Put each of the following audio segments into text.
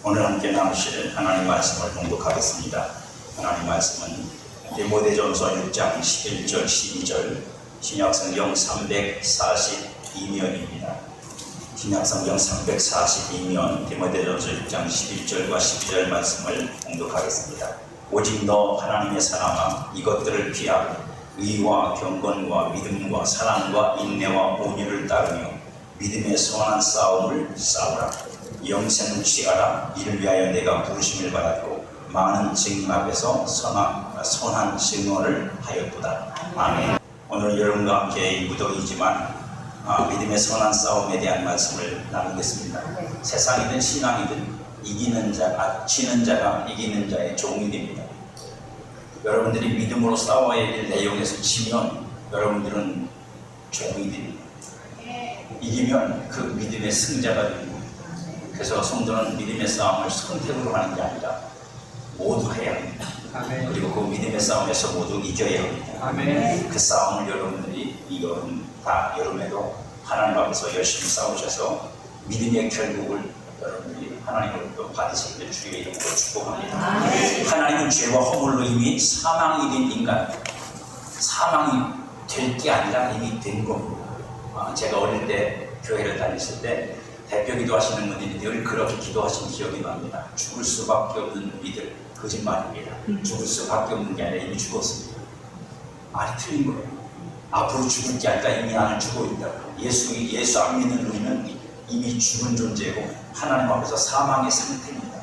오늘 함께 나누실 하나님 말씀을 봉독하겠습니다. 하나님 말씀은 디모데전서 6장 11절 12절 신약성경 342면입니다. 신약성경 342면 디모데전서 6장 11절과 12절 말씀을 봉독하겠습니다. 오직 너 하나님의 사랑아 이것들을 피하고 의와 경건과 믿음과 사랑과 인내와 온유를 따르며 믿음의 선한 싸움을 싸우라. 영생을 취하라. 이를 위하여 내가 부르심을 받았고 많은 증인 앞에서 선한 증언을 하였도다. 아멘. 오늘 여러분과 함께 이 무더기이지만 믿음의 선한 싸움에 대한 말씀을 나누겠습니다. 세상이든 신앙이든 지는 자가 이기는 자의 종이 됩니다. 여러분들이 믿음으로 싸워야 될 내용에서 지면 여러분들은 종이 됩니다. 이기면 그 믿음의 승자가 됩니다. 그래서 성도는 믿음의 싸움을 선택으로 하는 게 아니라 모두 해야 합니다. 아멘. 그리고 그 믿음의 싸움에서 모두 이겨야 합니다. 아멘. 그 싸움을 여러분들이 이 여름에도 하나님 앞에서 열심히 싸우셔서 믿음의 결국을 여러분들이 하나님으로부터 받으시기를 주의 이름으로 축복합니다. 아멘. 하나님은 죄와 허물로 이미 사망이 된 인간, 사망이 될 게 아니라 이미 된 겁니다. 제가 어릴 때 교회를 다녔을 때 대표 기도하시는 분들이 늘 그렇게 기도하신 기억이 납니다. 죽을 수밖에 없는 이들, 거짓말입니다. 죽을 수밖에 없는 게 아니라 이미 죽었습니다. 말이 틀린 거예요. 앞으로 죽을 게 아니라 이미 나는 죽어 있다. 예수 안 믿는 우리는 이미 죽은 존재고 하나님 앞에서 사망의 상태입니다.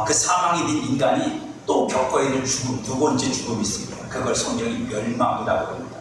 그 사망이 된 인간이 또 겪어야 될 죽음, 두 번째 죽음이 있습니다. 그걸 성경이 멸망이라고 합니다.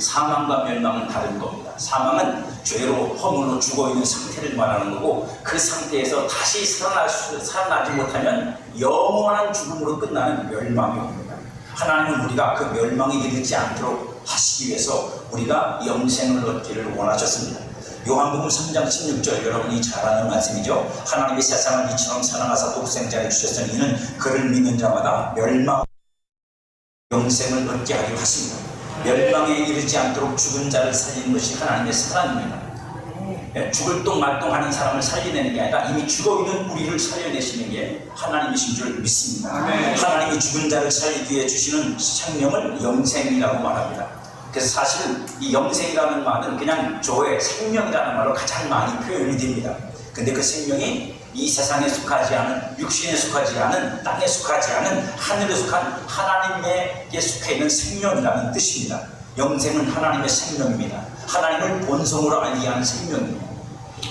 사망과 멸망은 다른 겁니다. 사망은 죄로 허물로 죽어있는 상태를 말하는 거고 그 상태에서 다시 살아나지 못하면 영원한 죽음으로 끝나는 멸망이 옵니다. 하나님은 우리가 그 멸망에 이르지 않도록 하시기 위해서 우리가 영생을 얻기를 원하셨습니다. 요한복음 3장 16절 여러분이 잘 아는 말씀이죠. 하나님이 세상을 이처럼 사랑하사 독생자를 주셨으니 이는 그를 믿는 자마다 영생을 얻게 하려 하십니다. 멸망에 이르지 않도록 죽은 자를 살리는 것이 하나님의 사랑입니다. 죽을 똥말똥하는 사람을 살려내는 게 아니라 이미 죽어있는 우리를 살려내시는 게 하나님이신 줄 믿습니다. 하나님이 죽은 자를 살리기 위해 주시는 생명을 영생이라고 말합니다. 그래서 사실 이 영생이라는 말은 그냥 조의 생명이라는 말로 가장 많이 표현이 됩니다. 근데 그 생명이 이 세상에 속하지 않은, 육신에 속하지 않은, 땅에 속하지 않은, 하늘에 속한 하나님에게 속해 있는 생명이라는 뜻입니다. 영생은 하나님의 생명입니다. 하나님을 본성으로 알게 하는 생명입니다.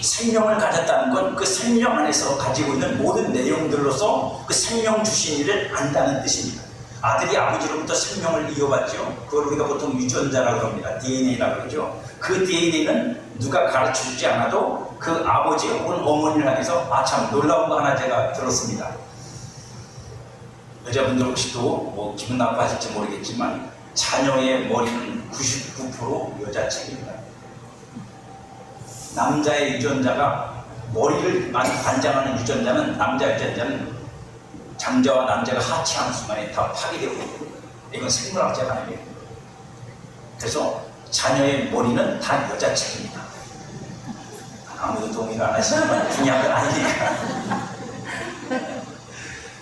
생명을 가졌다는 건 그 생명 안에서 가지고 있는 모든 내용들로서 그 생명 주신 이를 안다는 뜻입니다. 아들이 아버지로부터 생명을 이어받죠. 그걸 우리가 보통 유전자라고 합니다. DNA라고 그러죠. 그 DNA는 누가 가르쳐주지 않아도 그 아버지 혹은 어머니를 향해서 참 놀라운 거 하나 제가 들었습니다. 여자분들 혹시도 뭐 기분 나빠하실지 모르겠지만 자녀의 머리는 99% 여자 책입니다. 남자의 유전자가 머리를 많이 관장하는 유전자는 남자 유전자는 장자와 남자가 하치하는 순간에 다 파괴되고 있거든요. 이건 생물학자가 아니에요. 그래서 자녀의 머리는 다 여자 책입니다. 아무도 동의를 안 하시지만 중요한 건 아니니까.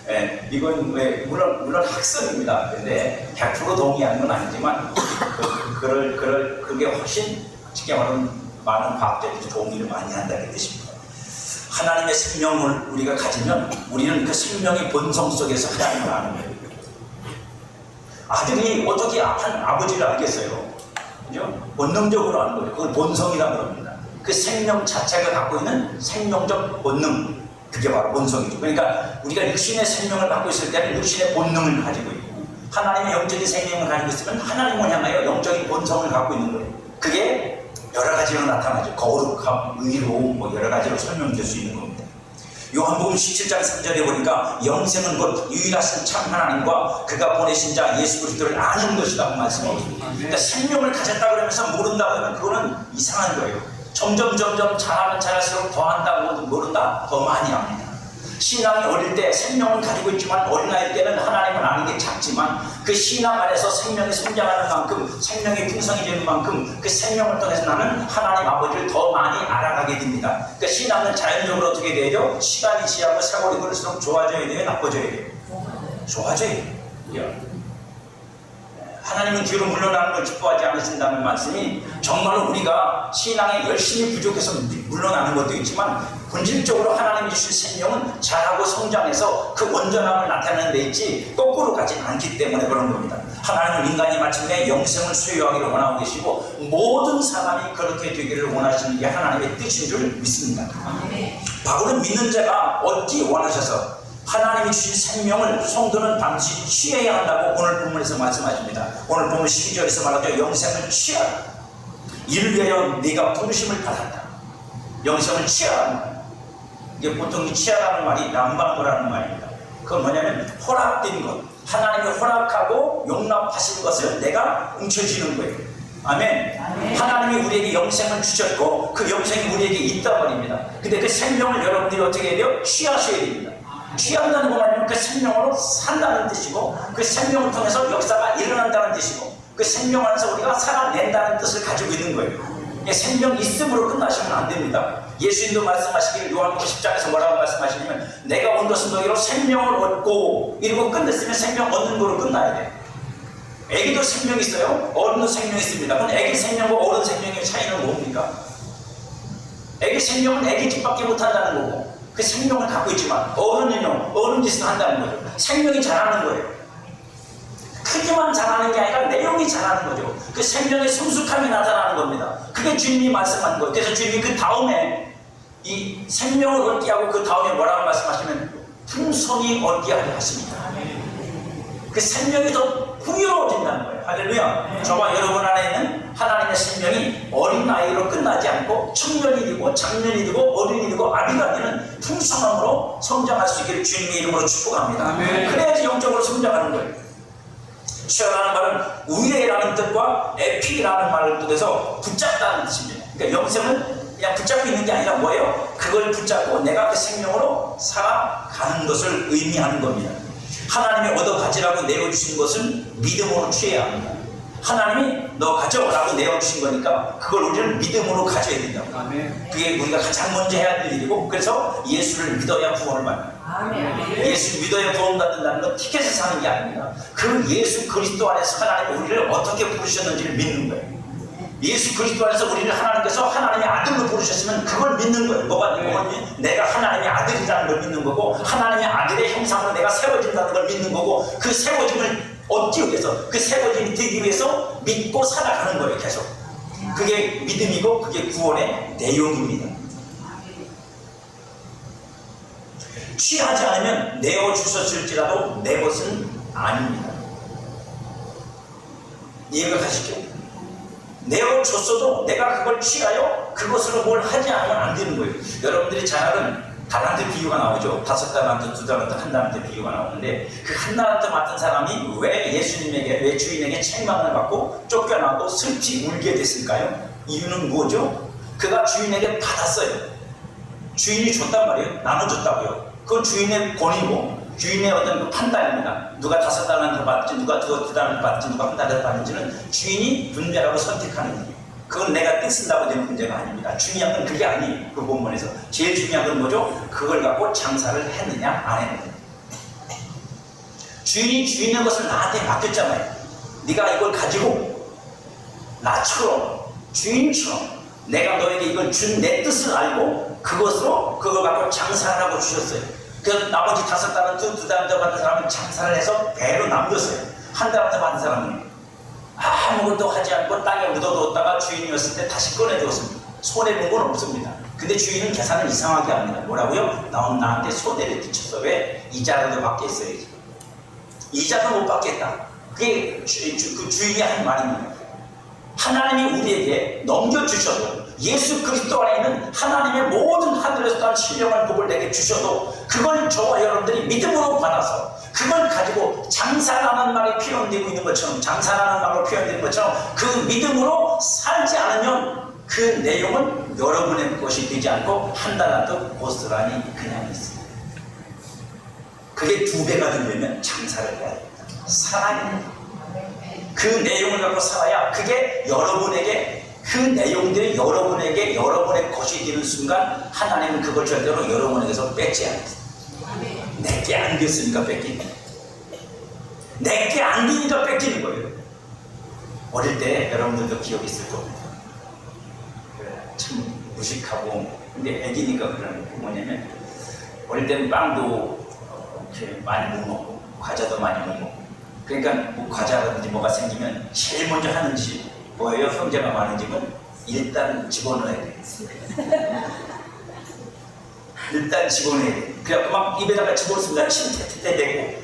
네, 이건 물론 학설입니다. 근데 100% 동의하는 건 아니지만 그게 훨씬 쉽게 말하면 많은 과학자들이 동의를 많이 한다는 뜻입니다. 하나님의 생명을 우리가 가지면 우리는 그 생명의 본성 속에서 하나님을 아는 거예요. 아들이 어떻게 아버지를 알겠어요? 그죠? 본능적으로 아는 거예요. 그걸 본성이라고 합니다. 그 생명 자체가 갖고 있는 생명적 본능, 그게 바로 본성이죠. 그러니까 우리가 육신의 생명을 갖고 있을 때는 육신의 본능을 가지고 있고 하나님의 영적인 생명을 가지고 있으면 하나님을 향하여 영적인 본성을 갖고 있는 거예요. 그게 여러 가지로 나타나죠. 거룩함, 의로움, 여러 가지로 설명될 수 있는 겁니다. 요한복음 17장 3절에 보니까 영생은 곧 유일하신 참 하나님과 그가 보내신 자 예수 그리스도를 아는 것이라고 말씀하고 있습니다. 그러니까 생명을 가졌다 그러면서 모른다고 하면 그거는 이상한 거예요. 점점 자라면 자랄수록 더 한다고 모른다, 더 많이 합니다. 신앙이 어릴 때 생명을 가지고 있지만 어린아이 때는 하나님을 아는 게 작지만 그 신앙 안에서 생명이 성장하는 만큼 생명이 풍성해지는 만큼 그 생명을 통해서 나는 하나님 아버지를 더 많이 알아가게 됩니다. 그 신앙은 자연적으로 어떻게 돼요? 시간이 지나고 세월이 흐를수록 좋아져야 돼요? 나빠져야 돼요? 좋아져야 돼요. 하나님은 뒤로 물러나는 걸 기뻐하지 않으신다는 말씀이 정말로 우리가 신앙에 열심히 부족해서 물러나는 것도 있지만 본질적으로 하나님이 주신 생명은 자라고 성장해서 그 온전함을 나타내는 데 있지 거꾸로 가지 않기 때문에 그런 겁니다. 하나님은 인간이 마침내 영생을 소유하기를 원하고 계시고 모든 사람이 그렇게 되기를 원하시는 게 하나님의 뜻인 줄 믿습니다. 바울은 믿는 자가 얻기 원하셔서 하나님이 주신 생명을 성도는 반드시 취해야 한다고 오늘 본문에서 말씀하십니다. 오늘 본문 12절에서 말하죠. 영생을 취하라. 이를 위하여 네가 부르심을 받았다. 영생을 취하라는 말. 이게 보통 이 취하라는 말이 람방도라는 말입니다. 그건 뭐냐면 허락된 것, 하나님이 허락하고 용납하신 것을 내가 훔쳐지는 거예요. 아멘. 아멘. 하나님이 우리에게 영생을 주셨고 그 영생이 우리에게 있단 말입니다. 근데 그 생명을 여러분들이 어떻게 해야 돼요? 취하셔야 됩니다. 취한다는 것만이면 그 생명으로 산다는 뜻이고 그 생명을 통해서 역사가 일어난다는 뜻이고 그 생명 안에서 우리가 살아낸다는 뜻을 가지고 있는 거예요. 생명 있음으로 끝나시면 안 됩니다. 예수님도 말씀하시기를 요한복음 10장에서 뭐라고 말씀하시냐면 내가 온 것은 너희로 생명을 얻고 이러고 끝냈으면 생명 얻는 거로 끝나야 돼요. 애기도 생명이 있어요. 어른도 생명이 있습니다. 그럼 애기 생명과 어른 생명의 차이는 뭡니까? 애기 생명은 애기 짓밖에 못한다는 거고 그 생명을 갖고 있지만 어른은요 어른 짓을 한다는 거죠. 생명이 자라는 거예요. 크기만 자라는 게 아니라 내용이 자라는 거죠. 그 생명의 성숙함이 나타나는 겁니다. 그게 주님이 말씀한 거예요. 그래서 주님이 그 다음에 이 생명을 얻게 하고 그 다음에 뭐라고 말씀하시면 풍성히 얻게 하려 하십니다. 그 생명이 더 풍요로워진다는 거예요. 할렐루야. 저와 여러분 안에 있는 하나님의 생명이 어린 아이로 끝나지 않고 청년이 되고 장년이 되고 어른이 되고 아비가 되는 풍성함으로 성장할 수 있기를 주님의 이름으로 축복합니다. 아멘. 그래야지 영적으로 성장하는 거예요. 취하라는 말은 우애라는 뜻과 에피라는 말을 뜻해서 붙잡다는 뜻입니다. 그러니까 영생은 그냥 붙잡고 있는 게 아니라 뭐예요? 그걸 붙잡고 내가 그 생명으로 살아가는 것을 의미하는 겁니다. 하나님이 얻어 가지라고 내어주신 것은 믿음으로 취해야 합니다. 하나님이 너 가져라고 내어주신 거니까 그걸 우리는 믿음으로 가져야 된다고. 아멘. 그게 우리가 가장 먼저 해야 될 일이고 그래서 예수를 믿어야 구원을 받는다. 아멘. 예수 믿어야 구원 받는다는 건 티켓을 사는 게 아닙니다. 그 예수 그리스도 안에서 하나님이 우리를 어떻게 부르셨는지를 믿는 거예요. 예수 그리스도 안에서 우리를 하나님께서 하나님의 아들로 부르셨으면 그걸 믿는 거예요. 뭐가 내가 하나님의 아들이라는 걸 믿는 거고 하나님의 아들의 형상으로 내가 세워진다는 걸 믿는 거고 그 세워짐을 얻기 위해서 그 세워짐이 되기 위해서 믿고 살아가는 거예요. 계속 그게 믿음이고 그게 구원의 내용입니다. 취하지 않으면 내어주셨을지라도 내 것은 아닙니다. 이해가 가시죠? 내어줬어도 내가 그걸 취하여 그것으로 뭘 하지 않으면 안 되는 거예요. 여러분들이 잘 아는 달란트 비유가 나오죠. 5달란트, 2달란트, 1달란트 비유가 나오는데 그 1달란트 맡은 사람이 왜 주인에게 책망을 받고 쫓겨나고 슬피 울게 됐을까요? 이유는 뭐죠? 그가 주인에게 받았어요. 주인이 줬단 말이에요. 나눠줬다고요. 그건 주인의 권위고 주인의 어떤 그 판단입니다. 누가 5달란트 받지, 누가 2달란트 받지, 누가 1달란트 받는지는 주인이 분별하고 선택하는 일이에요. 그건 내가 떼쓴다고 되는 문제가 아닙니다. 중요한 건 그게 아니에요. 그 본문에서 제일 중요한 건 뭐죠? 그걸 갖고 장사를 했느냐 안 했느냐. 주인이 주인의 것을 나한테 맡겼잖아요. 네가 이걸 가지고 나처럼 주인처럼 내가 너에게 이걸 준 내 뜻을 알고 그것으로 그걸 갖고 장사를 하고 주셨어요. 그래서 나머지 5달란트, 2달란트 받은 사람은 장사를 해서 배로 남겼어요. 1달란트 받은 사람은 아무것도 하지 않고 땅에 묻어두었다가 주인이 왔을 때 다시 꺼내주었습니다. 손해본 건 없습니다. 근데 주인은 계산을 이상하게 합니다. 뭐라고요? 나한테 손해를 끼쳐서 왜 이자라도 받겠어야지. 이자도 못 받겠다. 그게 그 주인이 한 말입니다. 하나님이 우리에게 넘겨주셔도 예수 그리스도 안에 있는 하나님의 모든 하늘에서 난 신령한 복을 내게 주셔도 그걸 저와 여러분들이 믿음으로 받아서 그걸 가지고 장사라는 말이 표현되고 있는 것처럼 장사라는 말로 표현되는 것처럼 그 믿음으로 살지 않으면 그 내용은 여러분의 것이 되지 않고 1달란트 고스란히 그냥 있습니다. 그게 2배가 되려면 장사를 해야 됩니다. 살아야 됩니다. 그 내용을 갖고 살아야 그게 여러분에게, 그 내용들이 여러분에게 여러분의 것이 되는 순간 하나님은 그걸 절대로 여러분에게서 뺏지 않습니다. 내게 안 됐으니까 뺏기는 거예요. 내게 안 되니까 뺏기는 거예요. 어릴 때 여러분들도 기억이 있을 겁니다. 참 무식하고, 근데 애기니까 그러는 게 뭐냐면, 어릴 때는 빵도 이렇게 많이 못 먹고 과자도 많이 못 먹고, 그러니까 뭐 과자라든지 뭐가 생기면 제일 먼저 하는 짓이 뭐예요? 형제가 많은 집은 일단 집어넣어야 돼. 일단 집어넣어야 돼. 그래갖고 막 입에다가 집어넣습니다. 침 태태 대고,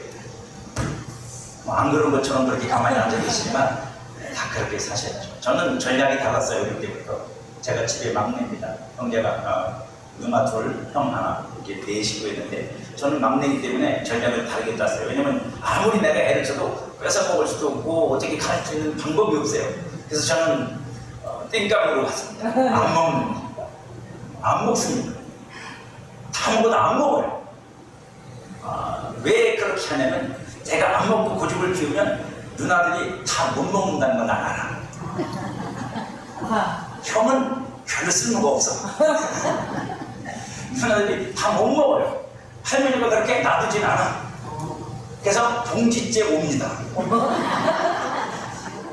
뭐 안 그런 것처럼 그렇게 가만히 앉아 계시지만 다 그렇게 사셔야죠. 저는 전략이 달랐어요. 어릴 때부터. 제가 집에 막내입니다. 형제가 누나 둘, 형 하나 이렇게 넷이고 있는데, 저는 막내이기 때문에 전략을 다르게 짰어요. 왜냐면 아무리 내가 애를 써도 뺏어 먹을 수도 없고 어떻게 가르칠 수 있는 방법이 없어요. 그래서 저는 땡깡으로 갔습니다. 안 먹는, 안 먹습니다. 다 먹어도 안 먹어요. 왜 그렇게 하냐면, 제가 안 먹고 고집을 피우면 누나들이 다 못 먹는다는 걸 난 알아. 형은 별로 쓸모가 없어. 누나들이 다 못 먹어요. 할머니가 그렇게 놔두진 않아. 그래서 봉지째 옵니다.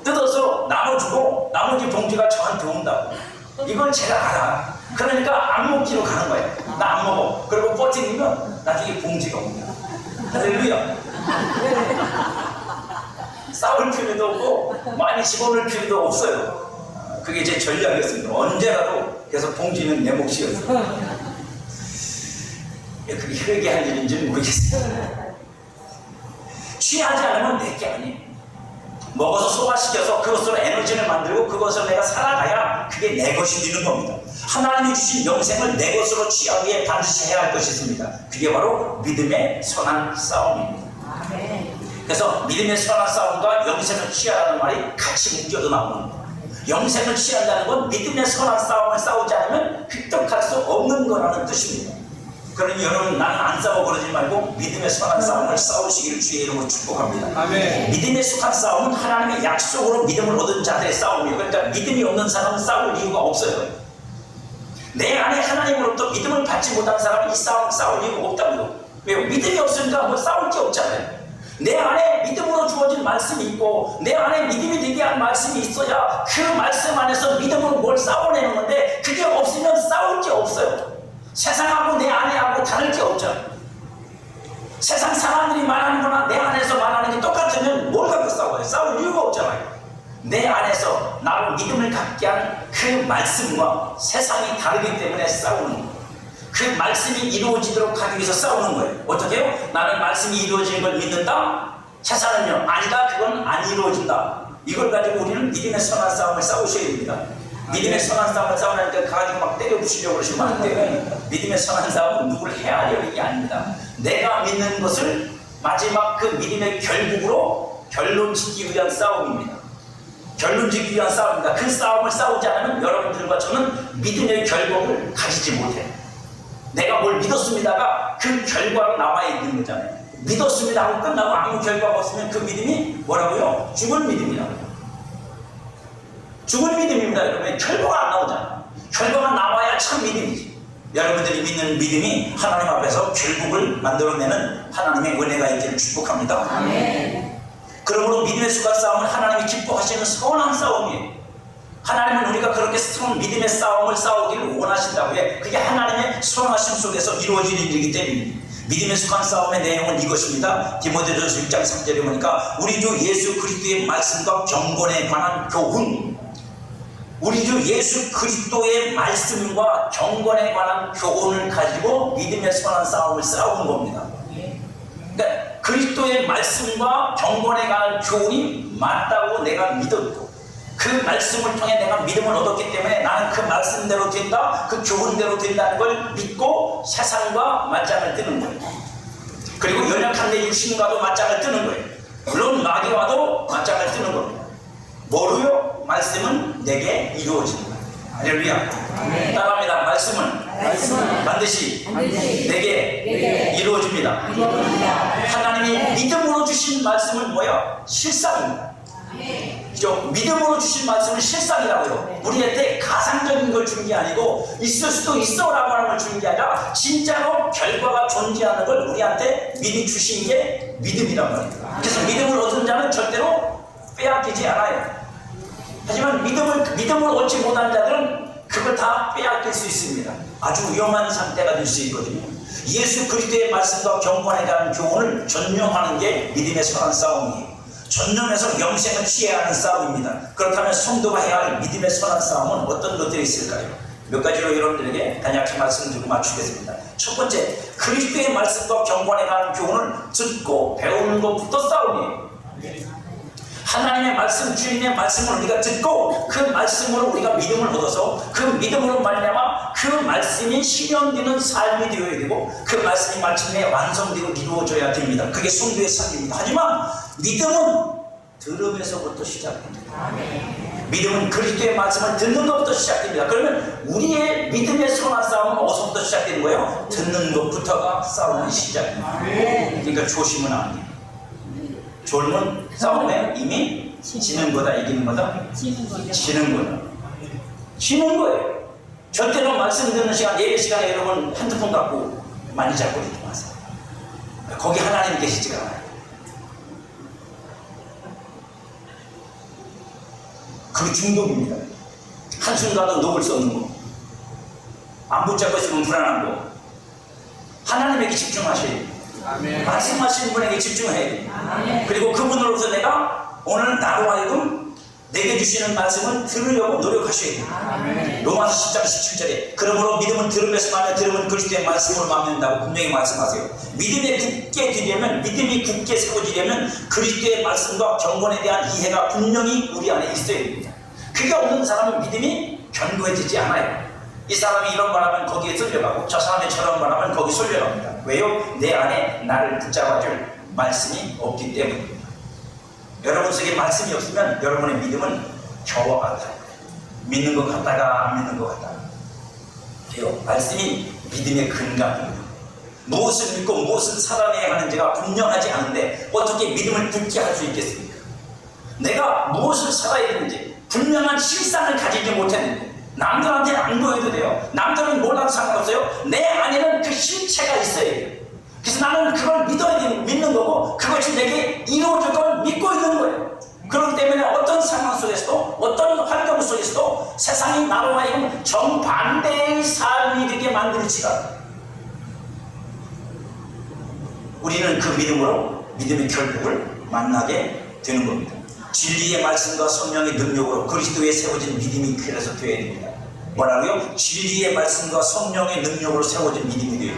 뜯어서 나눠주고 나머지 봉지가 저한테 온다고. 이걸 제가 알아. 그러니까 안 먹기로 가는 거예요. 나 안 먹어. 그리고 버티면 나중에 봉지가 옵니다. 할렐루야. 싸울 필요도 없고 많이 집어넣을 필요도 없어요. 그게 제 전략이었습니다. 언제라도 계속 봉지는 내 몫이었어요. 그게 회개할 일인지는 모르겠어요. 취하지 않으면 내게 아니에요. 먹어서 소화시켜서 그것으로 에너지를 만들고 그것을 내가 살아가야 그게 내 것이 되는 겁니다. 하나님이 주신 영생을 내 것으로 취하기 위해 반드시 해야 할 것이 있습니다. 그게 바로 믿음의 선한 싸움입니다. 그래서 믿음의 선한 싸움과 영생을 취하라는 말이 같이 묶여도 나옵니다. 영생을 취한다는 건 믿음의 선한 싸움을 싸우지 않으면 획득할 수 없는 거라는 뜻입니다. 그러니 여러분, 나는 안 싸워 그러지 말고 믿음의 선한 싸움을 싸우시기를 주의 이름으로 축복합니다. 아멘. 믿음의 선한 싸움은 하나님의 약속으로 믿음을 얻은 자들의 싸움이에요. 그러니까 믿음이 없는 사람은 싸울 이유가 없어요. 내 안에 하나님으로부터 믿음을 받지 못한 사람은 이 싸움 싸울 이유가 없다고요. 왜요? 믿음이 없으니까 뭐 싸울 게 없잖아요. 내 안에 믿음으로 주어진 말씀이 있고 내 안에 믿음이 되게 한 말씀이 있어야 그 말씀 안에서 믿음으로 뭘 싸워내는 건데, 그게 없으면 싸울 게 없어요. 세상하고 내 안에하고 다를 게 없잖아요. 세상 사람들이 말하는 거나 내 안에서 말하는 게 똑같으면 뭘 갖고 싸워요? 싸울 이유가 없잖아요. 내 안에서 나로 믿음을 갖게 한 그 말씀과 세상이 다르기 때문에 싸우는 거예요. 그 말씀이 이루어지도록 하기 위해서 싸우는 거예요. 어떻게 해요? 나는 말씀이 이루어지는 걸 믿는다? 세상은요, 아니다, 그건 안 이루어진다. 이걸 가지고 우리는 믿음의 선한 싸움을 싸우셔야 됩니다. 믿음의 선한 싸움을 싸우니까 가가지고 막 때려 부시려고 그러시면 안 돼요. 믿음의 선한 싸움은 누구를 해하려는 게 아닙니다. 내가 믿는 것을 마지막 그 믿음의 결국으로 결론 짓기 위한 싸움입니다. 결론 짓기 위한 싸움입니다. 그 싸움을 싸우지 않으면 여러분들과 저는 믿음의 결국을 가지지 못해요. 내가 뭘 믿었습니다가 그 결과가 나와 있는 거잖아요. 믿었습니다 하고 끝나고 아무 결과가 없으면 그 믿음이 뭐라고요? 죽은 믿음이라고요. 죽은 믿음입니다. 여러분, 결과가 안 나오잖아요. 결과가 나와야 참 믿음이지. 여러분들이 믿는 믿음이 하나님 앞에서 결국을 만들어내는 하나님의 은혜가 있기를 축복합니다. 아멘. 그러므로 믿음의 수가 싸움은 하나님이 기뻐하시는 선한 싸움이에요. 하나님은 우리가 그렇게 믿음의 싸움을 싸우기를 원하신다고 해. 그게 하나님의 선하심 속에서 이루어지는 일이기 때문입니다. 믿음의 수간 싸움의 내용은 이것입니다. 디모데전서 1장 3절에 보니까 우리 주 예수 그리스도의 말씀과 경건에 관한 교훈, 우리 주 예수 그리스도의 말씀과 경건에 관한 교훈을 가지고 믿음의 선한 싸움을 싸우는 겁니다. 그러니까 그리스도의 말씀과 경건에 관한 교훈이 맞다고 내가 믿었고 그 말씀을 통해 내가 믿음을 얻었기 때문에 나는 그 말씀대로 된다, 그 교훈대로 된다는 걸 믿고 세상과 맞짱을 뜨는 거예요. 그리고 연약한 내 육신과도 맞짱을 뜨는 거예요. 물론 마귀와도 맞짱을 뜨는 겁니다. 뭐로요? 말씀은 내게 이루어진다. 할렐루야. 따라합니다. 말씀은 반드시 내게 이루어집니다. 하나님이 믿음으로 주신 말씀은 뭐야? 실상입니다. 그죠? 믿음으로 주신 말씀은 실상이라고요. 우리한테 가상적인 걸 준 게 아니고 있을 수도 있어 라고 하는 걸 준 게 아니라 진짜로 결과가 존재하는 걸 우리한테 미리 주신 게 믿음이란 말입니다. 그래서 믿음을 얻은 자는 절대로 빼앗기지 않아요. 하지만 믿음을 얻지 못한 자들은 그걸 다 빼앗길 수 있습니다. 아주 위험한 상태가 될 수 있거든요. 예수 그리스도의 말씀과 경건에 대한 교훈을 전념하는 게 믿음의 선한 싸움이에요. 전념해서 영생을 취해야 하는 싸움입니다. 그렇다면 성도가 해야 할 믿음의 선한 싸움은 어떤 것들이 있을까요? 몇 가지로 여러분들에게 간략히 말씀드리고 맞추겠습니다. 첫 번째, 그리스도의 말씀과 경건에 관한 교훈을 듣고 배우는 것부터 싸움이에요. 하나님의 말씀, 주님의 말씀을 우리가 듣고 그 말씀으로 우리가 믿음을 얻어서 그 믿음으로 말미암아 그 말씀이 실현되는 삶이 되어야 되고 그 말씀이 마침내 완성되고 이루어져야 됩니다. 그게 성도의 삶입니다. 하지만 믿음은 들음에서부터 시작됩니다. 믿음은 그리스도의 말씀을 듣는 것부터 시작됩니다. 그러면 우리의 믿음의 선한 싸움은 어디서부터 시작되는 거예요? 듣는 것부터가 싸움의 시작입니다. 그러니까 조심은 안 돼요. 졸면 싸움에 이미 지는 거다, 이기는 거다? 지는 거다. 지는 거예요. 절대로 말씀 듣는 시간, 예배 시간에 여러분 핸드폰 갖고 많이 잡고 있지 마세요. 거기 하나님 계시지가 않아요. 그 중독입니다. 한순간도 녹을 수 없는 거. 안 붙잡고 있으면 불안한 거. 하나님에게 집중하셔야 돼요. 말씀하시는 분에게 집중해야 돼요. 그리고 그분으로부터 내가 오늘 나로 하여금 내게 주시는 말씀을 들으려고 노력하셔야 돼요. 로마서 10장 17절에 그러므로 믿음은 들음에서 나며 들음은 그리스도의 말씀으로 맘는다고 분명히 말씀하세요. 믿음에 굳게 되려면, 믿음이 굳게 세워지려면 그리스도의 말씀과 경건에 대한 이해가 분명히 우리 안에 있어야 됩니다. 그게 없는 사람은 믿음이 견고해지지 않아요. 이 사람이 이런 말하면 거기에 쏠려가고 저 사람이 저런 말하면 거기 쏠려갑니다. 왜요? 내 안에 나를 붙잡아줄 말씀이 없기 때문입니다. 여러분 속에 말씀이 없으면 여러분의 믿음은 겨와 같아요. 믿는 것 같다가 안 믿는 것 같다가. 그래요. 말씀이 믿음의 근간입니다. 무엇을 믿고 무엇을 살아내야 하는지가 분명하지 않은데 어떻게 믿음을 굳게 할 수 있겠습니까? 내가 무엇을 살아야 되는지 분명한 실상을 가지지 못했는데 남들한테 안 보여도 돼요. 남들은 몰라도 상관없어요. 내 안에는 그 실체가 있어야 돼요. 그래서 나는 그걸 믿는 거고 그것이 내게 이루어질 걸 믿고 있는 거예요. 그렇기 때문에 어떤 상황 속에서도 어떤 환경 속에서도 세상이 나로 하여금 정반대의 삶이 되게 만들지가 우리는 그 믿음으로 믿음의 결국을 만나게 되는 겁니다. 진리의 말씀과 성령의 능력으로 그리스도에 세워진 믿음이 그래서 되어야 됩니다. 뭐라고요? 진리의 말씀과 성령의 능력으로 세워진 믿음이 되어야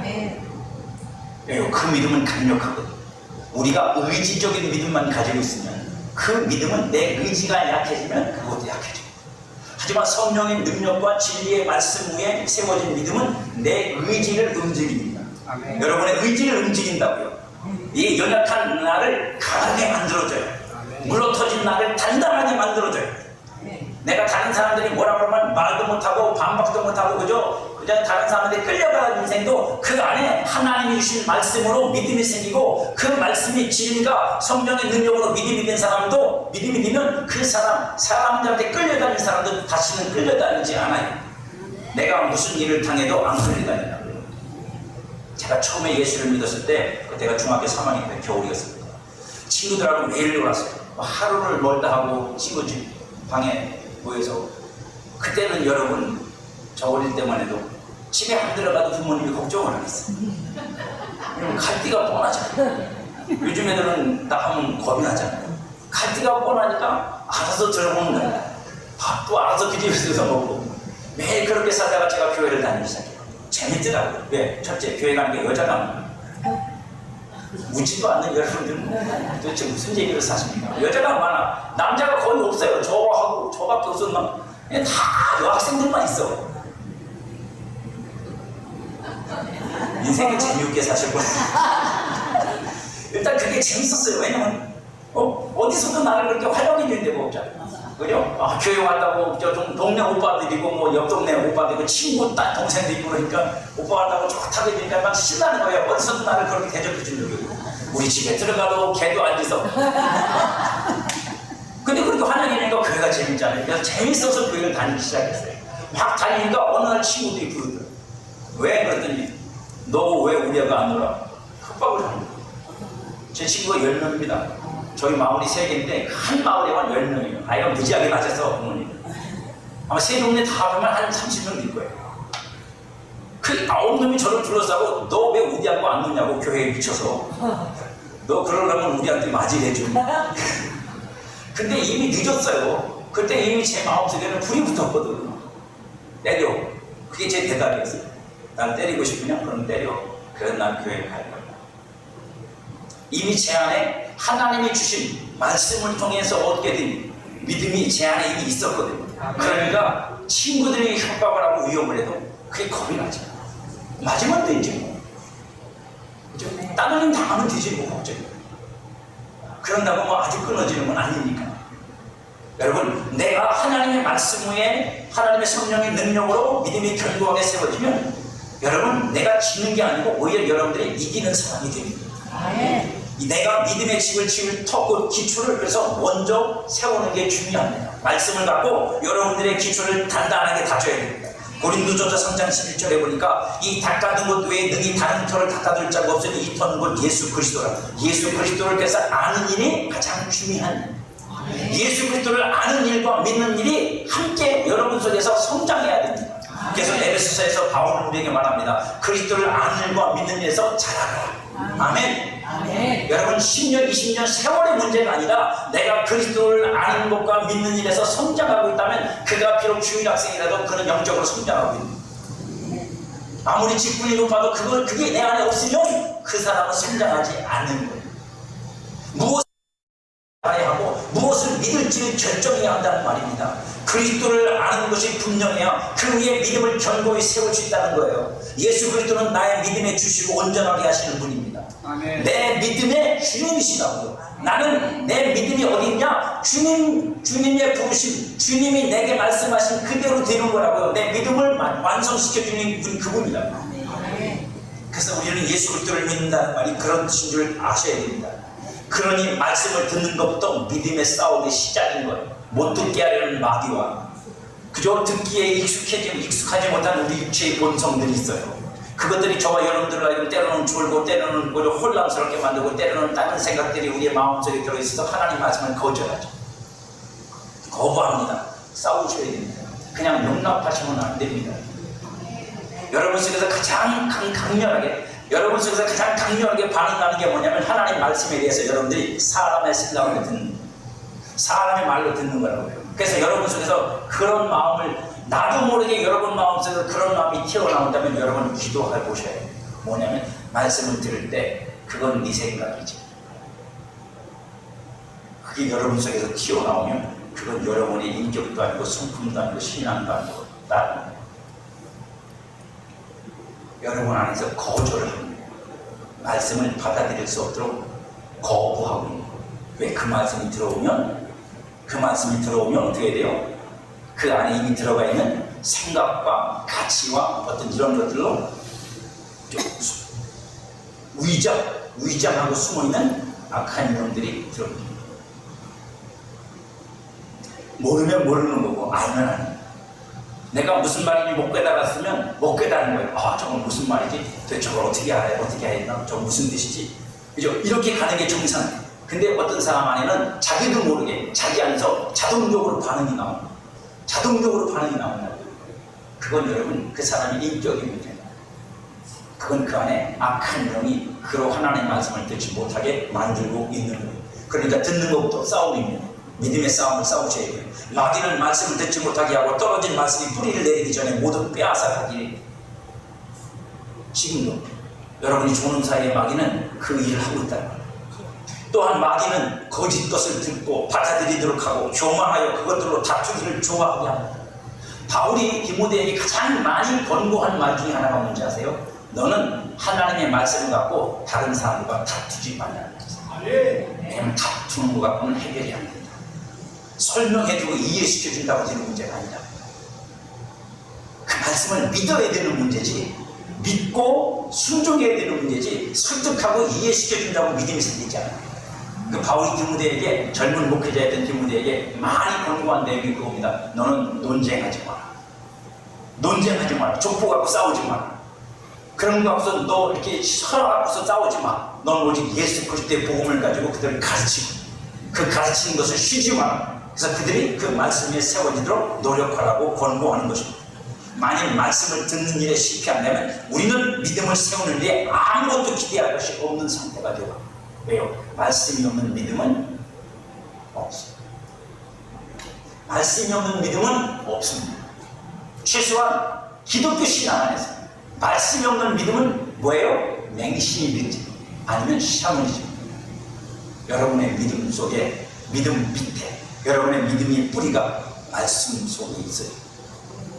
됩니다. 그 믿음은 강력하거든요. 우리가 의지적인 믿음만 가지고 있으면 그 믿음은 내 의지가 약해지면 그것도 약해집니다. 하지만 성령의 능력과 진리의 말씀 위에 세워진 믿음은 내 의지를 움직입니다. 여러분의 의지를 움직인다고요. 이 연약한 나를 강하게 만들어줘요. 물러터진 나를 단단하게 만들어줘요. 내가 다른 사람들이 뭐라 그러면 말도 못하고 반박도 못하고 그저 다른 사람들이 끌려가는 인생도 그 안에 하나님이 주신 말씀으로 믿음이 생기고 그 말씀이 진리가 성령의 능력으로 믿음이 된 사람도 믿음이 되면 그 사람들한테 끌려다니는 사람도 다시는 끌려다니지 않아요. 내가 무슨 일을 당해도 안 끌려다닌다고요. 제가 처음에 예수를 믿었을 때 그때가 중학교 3학년 때 겨울이었습니다. 친구들하고 매일 놀았어요. 하루를 놀다 하고 친구 집 방에 모여서 그때는 여러분 저 어릴 때만 해도 집에 안 들어가도 부모님이 걱정을 안 했어요. 갈 데가 뻔하잖아요. 요즘 애들은 나가면 겁이 나잖아요. 갈 데가 뻔하니까 알아서 들어오는 거예요. 밥도 알아서 그 집에서 먹고 매일 그렇게 살다가 제가 교회를 다니기 시작해요. 재밌더라고요. 왜? 첫째, 교회 가는 게 여자가 많아요. 묻지도 않는 여러분들은 도대체 무슨 얘기를 사십니까? 여자가 많아. 남자가 거의 없어요. 저하고 저밖에 없었나? 다 여학생들만 있어. 인생을 재미있게 사실 거예요. 일단 그게 재밌었어요. 왜냐면 어디서도 나를 그렇게 활용해 주는 데가 없잖아요. 그죠? 교회 왔다고 좀 동네 오빠들이고 뭐 옆 동네 오빠들이고 친구 딸 동생도 있고 그러니까 오빠 왔다고 좋다고 해주니까 막 신나는 거예요. 어디서도 나를 그렇게 대접해 주려고. 우리 집에 들어가도 걔도 앉아서. 근데 그렇게 환영이니까 교회가 재밌잖아요. 그래서 재밌어서 교회를 다니기 시작했어요. 막 다니니까 어느 날 친구들이 부르더라고요. 왜? 그랬더니 너 왜 우리 애가 안 놀아? 협박을 하는 거예요. 제 친구가 10명입니다. 저희 마을이 3개인데 한 마을에만 10명이에요. 아이가 무지하게 낮아서 부모님. 아마 세 동네 다 하면 한 30명 될 거예요. 그 9놈이 저를 둘러싸고 너 왜 우리하고 안 놀냐고 교회에 미쳐서. 너 그러려면 우리한테 맞이해줘. 근데 이미 늦었어요. 그때 이미 제 마음속에는 불이 붙었거든. 때려. 그게 제 대답이었어요. 난 때리고 싶으냐? 그럼 때려. 그래서 난 교회에 갈 거야. 이미 제 안에 하나님이 주신 말씀을 통해서 얻게 된 믿음이 제 안에 이미 있었거든요. 그러니까 친구들이 협박을 하고 위협을 해도 그게 겁이 나죠. 맞으면 되지 뭐. 그죠? 따돌림 당하면 되지 뭐 걱정. 그런다고 뭐 아주 끊어지는 건 아니니까. 여러분, 내가 하나님의 말씀 위에 하나님의 성령의 능력으로 믿음이 견고하게 세워지면 여러분, 내가 지는 게 아니고 오히려 여러분들이 이기는 사람이 됩니다. 내가 믿음의 집을 지을 터고 기초를 그래서 먼저 세우는 게 중요합니다. 말씀을 갖고 여러분들의 기초를 단단하게 다져야 됩니다. 고린도전서 3장 11절에 보니까 이 닦아둔 것 외에 능히 다른 터를 닦아둘 자가 없으니 이 터는 곧 예수 그리스도라. 예수 그리스도를 그래서 아는 일이 가장 중요한 일. 예수 그리스도를 아는 일과 믿는 일이 함께 여러분 속에서 성장해야 됩니다. 그래서 에베소서에서 바울은 우리에게 말합니다. 그리스도를 아는 일과 믿는 일에서 자라라. 아멘. 아멘. 여러분 10년, 20년 세월의 문제가 아니라 내가 그리스도를 아는 것과 믿는 일에서 성장하고 있다면 그가 비록 주일학생이라도 그는 영적으로 성장하고 있는. 아무리 직분이 높아도 그게 내 안에 없으면 그 사람은 성장하지 않는 거예요. 무엇을 알아야 하고 무엇을 믿을지를 결정해야 한다는 말입니다. 그리스도를 아는 것이 분명해야 그 위에 믿음을 견고히 세울 수 있다는 거예요. 예수 그리스도는 나의 믿음에 주시고 온전하게 하시는 분입니다. 아멘. 내 믿음의 주님이시라고요. 나는 내 믿음이 어디 있냐? 주님의 부르심, 주님이 내게 말씀하신 그대로 되는 거라고요. 내 믿음을 완성시켜주는 분이 그분이다. 그래서 우리는 예수 그리스도를 믿는다는 말이 그런 뜻인 줄 아셔야 됩니다. 그러니 말씀을 듣는 것부터 믿음의 싸움의 시작인 거예요. 못 듣게 하려는 마귀와 그저 듣기에 익숙하지 못한 우리 육체의 본성들이 있어요. 그것들이 저와 여러분들을 알고 때로는 졸고 때로는 혼란스럽게 만들고 때로는 다른 생각들이 우리의 마음속에 들어있어서 하나님 말씀을 거절하죠. 거부합니다. 싸우셔야 됩니다. 그냥 용납하시면 안 됩니다. 여러분 속에서 가장 강렬하게 여러분 속에서 가장 강렬하게 반응하는 게 뭐냐면 하나님 말씀에 대해서 여러분들이 사람의 생각을 듣는 사람의 말로 듣는 거라고요. 그래서 여러분 속에서 그런 마음을 나도 모르게 여러분 마음속에서 그런 마음이 튀어나온다면 여러분은 기도해 보셔야 돼요. 뭐냐면 말씀을 들을 때 그건 네 생각이지. 그게 여러분 속에서 튀어나오면 그건 여러분의 인격도 아니고 성품도 아니고 신앙도 아니고 다른 거예요. 여러분 안에서 거절을 하는 거예요. 말씀을 받아들일 수 없도록 거부하고 있는 거예요. 왜? 그 말씀이 들어오면 어떻게 돼요? 그 안에 이미 들어가 있는 생각과 가치와 어떤 이런 것들로 좀 위장하고 숨어있는 악한 놈들이 들어옵니다. 모르면 모르는 거고 알면 아는 거예요. 내가 무슨 말인지 못 깨달았으면 못 깨달은 거예요. 아, 저건 무슨 말이지? 도대체 저걸 어떻게 알아요? 어떻게 했나? 저건 무슨 뜻이지? 그죠? 이렇게 가는 게 정상이에요. 근데 어떤 사람 안에는 자기도 모르게 자기 안에서 자동적으로 반응이 나옵니다. 그건 여러분 그 사람의 인격의 문제입니다. 그건 그 안에 악한 영이 그로 하나님의 말씀을 듣지 못하게 만들고 있는 거예요. 그러니까 듣는 것부터 싸움입니다. 믿음의 싸움을 싸우셔야 돼요. 마귀는 말씀을 듣지 못하게 하고 떨어진 말씀이 뿌리를 내리기 전에 모두 빼앗아 가기를. 지금도 여러분이 조는 사이에 마귀는 그 일을 하고 있다는 거예요. 또한 마귀는 거짓 것을 듣고 받아들이도록 하고 교만하여 그것들로 다투기를 좋아하게 합니다. 바울이 디모데에게 가장 많이 권고한 말 중에 하나가 뭔지 아세요? 너는 하나님의 말씀을 갖고 다른 사람과 다투지 말라는 거예요. 왜냐하면 다투는 것 갖고는 해결이 안 됩니다. 설명해주고 이해시켜준다고 되는 문제가 아니라 그 말씀을 믿어야 되는 문제지, 믿고 순종해야 되는 문제지, 설득하고 이해시켜준다고 믿음이 생기지 않아요. 그 바울이 디모데에게, 젊은 목회자였던 디모데에게 많이 권고한 내용이 그겁니다. 너는 논쟁하지 마라. 논쟁하지 마라. 족보 갖고 싸우지 마라. 그런 거 갖고서 너 이렇게 서로 갖고서 싸우지 마. 넌 오직 예수 그리스도의 복음을 가지고 그들을 가르치고, 그 가르치는 것을 쉬지 마라. 그래서 그들이 그 말씀에 세워지도록 노력하라고 권고하는 것입니다. 만일 말씀을 듣는 일에 실패한다면 우리는 믿음을 세우는 일에 아무것도 기대할 것이 없는 상태가 되고, 왜요? 말씀이 없는 믿음은 없습니다. 말씀이 없는 믿음은 없습니다. 최소한 기독교 신앙 안에서 말씀이 없는 믿음은 뭐예요? 맹신이든지 아니면 샤머니즘. 여러분의 믿음 속에, 믿음 밑에 여러분의 믿음의 뿌리가 말씀 속에 있어요.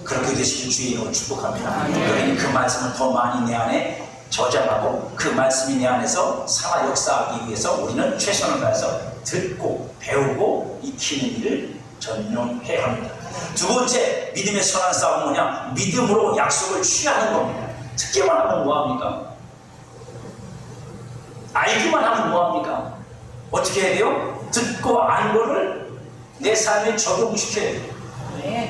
그렇게 되시길 주의 이름으로 축복합니다. 그러니 그 말씀을 더 많이 내 안에 저장하고 그 말씀이 내 안에서 살아 역사하기 위해서 우리는 최선을 다해서 듣고 배우고 익히는 일을 전념해야 합니다. 두 번째, 믿음의 선한 싸움은 뭐냐? 믿음으로 약속을 취하는 겁니다. 듣기만 하면 뭐합니까? 알기만 하면 뭐합니까? 어떻게 해야 돼요? 듣고 안 거를 내 삶에 적용시켜야 돼요.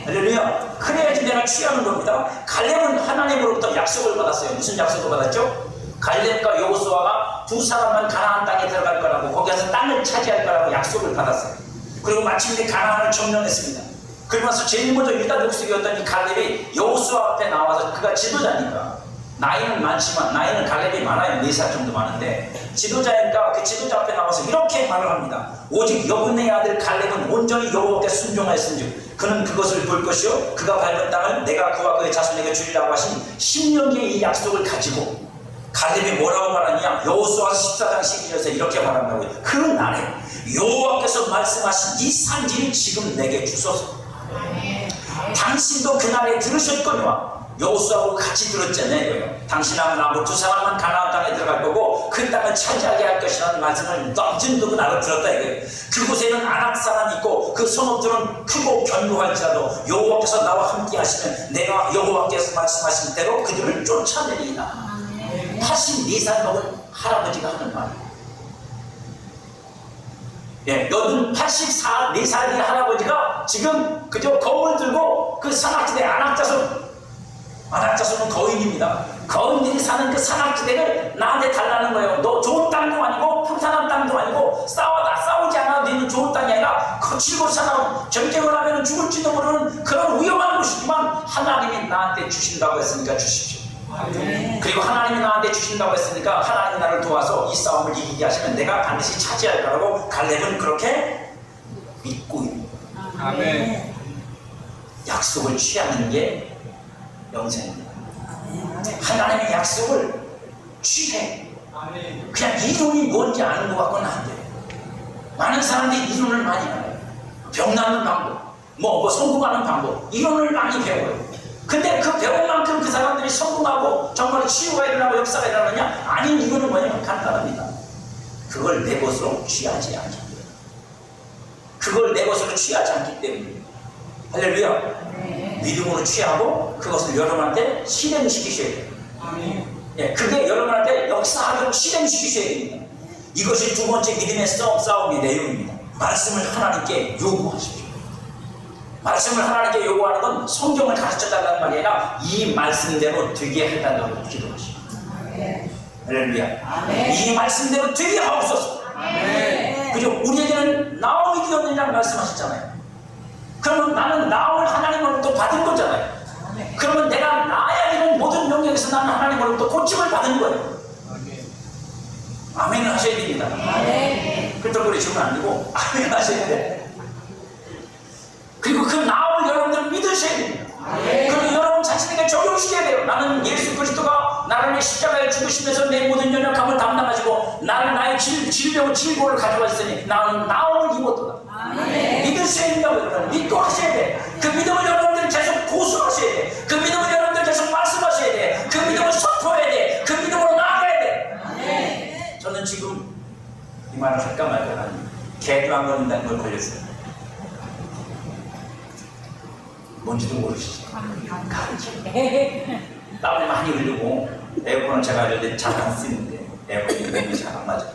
할렐루야. 그래야지 내가 취하는 겁니다. 갈렙은 하나님으로부터 약속을 받았어요. 무슨 약속을 받았죠? 갈렙과 여호수아가 두 사람만 가나안 땅에 들어갈 거라고, 거기서 땅을 차지할 거라고 약속을 받았어요. 그리고 마침내 가나안을 점령했습니다. 그러면서 제일 먼저 유다 족속이었던 이 갈렙이 여호수아 앞에 나와서, 그가 지도자니까 나이는 많지만, 나이는 갈렙이 많아요. 4살 정도 많은데 지도자니까 그 지도자 앞에 나와서 이렇게 말을 합니다. 오직 여분의 아들 갈렙은 온전히 여호와께 순종하였은즉 그는 그것을 볼 것이요 그가 밟은 땅을 내가 그와 그의 자손에게 주리라고 하신 신명기의 이 약속을 가지고 갈렙이 뭐라고 말하냐? 여호수아서 14장 12절에서 이렇게 말한다고요. 그 날에 여호와께서 말씀하신 이 산지를 지금 내게 주소서. 당신도 그날에 들으셨거니와, 여호수아하고 같이 들었잖아요. 당신하고 나하고 두 사람만 가나안 땅에 들어갈 거고 그 땅을 차지하게 할 것이라는 말씀을 넘진두고 나로 들었다 이거예요. 그곳에는 아낙산이 있고 그 성읍들은 크고 견고할지라도 여호와께서 나와 함께 하시면 내가 여호와께서 말씀하신 대로 그들을 쫓아내리이다. 84살 먹은 할아버지가 하는 말이에요. 예, 여든 84살의 할아버지가 지금 그저 검을 들고 그 산악지대 안악자손은 거인입니다. 거인들이 사는 그 산악지대를 나한테 달라는 거예요. 너 좋은 땅도 아니고 평탄한 땅도 아니고 싸우지 않아도 되는 좋은 땅이 아니라 거칠고 사나운, 전쟁을 하면 죽을지도 모르는 그런 위험한 곳이지만 하나님이 나한테 주신다고 했으니까 주십시오. 그리고 하나님이 나한테 주신다고 했으니까 하나님이 나를 도와서 이 싸움을 이기게 하시면 내가 반드시 차지할 거라고 갈렙은 그렇게 믿고 있는 거예요. 아멘. 약속을 취하는 게 영생입니다. 하나님의 약속을 취해. 그냥 이론이 뭔지 아는 것 같고는 안 돼요. 많은 사람들이 이론을 많이 알아요. 병 낫는 방법, 뭐 성공하는 방법, 이론을 많이 배워요. 근데 그 배운 만큼 그 사람들이 성공하고 정말 치유가 일어나고 역사가 일어나느냐? 아니, 이거는 뭐냐면 간단합니다. 그걸 내 것으로 취하지 않기 때문에. 그걸 내 것으로 취하지 않기 때문에. 할렐루야. 믿음으로 취하고 그것을 여러분한테 실행시키셔야 돼요. 예, 그게 여러분한테 역사하도록 실행시키셔야 됩니다. 이것이 두 번째 믿음의 싸움의 내용입니다. 말씀을 하나님께 요구하십시오. 말씀을 하나님께 요구하는 건 성경을 가르쳐달라는 말이 아니라 이 말씀대로 되게 해달라고 기도하시오. 할렐루야. 이 말씀대로 되게 하옵소서. 그죠? 우리에게는 나옴이 되었느냐고 말씀하셨잖아요. 그러면 나는 나옴을 하나님으로부터 받은 거잖아요. 그러면 내가 나야 되는 모든 영역에서 나는 하나님으로부터 고침을 받은 거예요. 아멘을 하셔야 됩니다. 끄떡거리시면 안 되고 아멘 하셔야 돼요. 그리고 그 나옴을 여러분들 믿으셔야 됩니다. 그리고 여러분 자신에게 적용시켜야 돼요. 나는 예수 그리스도가 나를 위해 십자가에 죽으시면서 내 모든 연약함을 담당하시고 나는 나의 질병, 질고를 가져가셨으니 나는 나옴을 입었도다. 믿으셔야 된다고 여러분. 믿고 하셔야 돼. 그 믿음을 여러분들 계속 고수하셔야 돼. 그 믿음을 여러분들 계속 말씀하셔야 돼. 그 믿음을 선포해야 돼. 그 믿음으로 나아가야 돼. 저는 지금 이 말을 할까 말까 하는 개도 안 걸린다는 걸 걸렸어요. 뭔지도 모르시죠. 감기. 땀을 많이 흘리고 에어컨을 제가 알려드린 잘 안 쓰는데 에어컨이 몸이 잘 안 맞아요.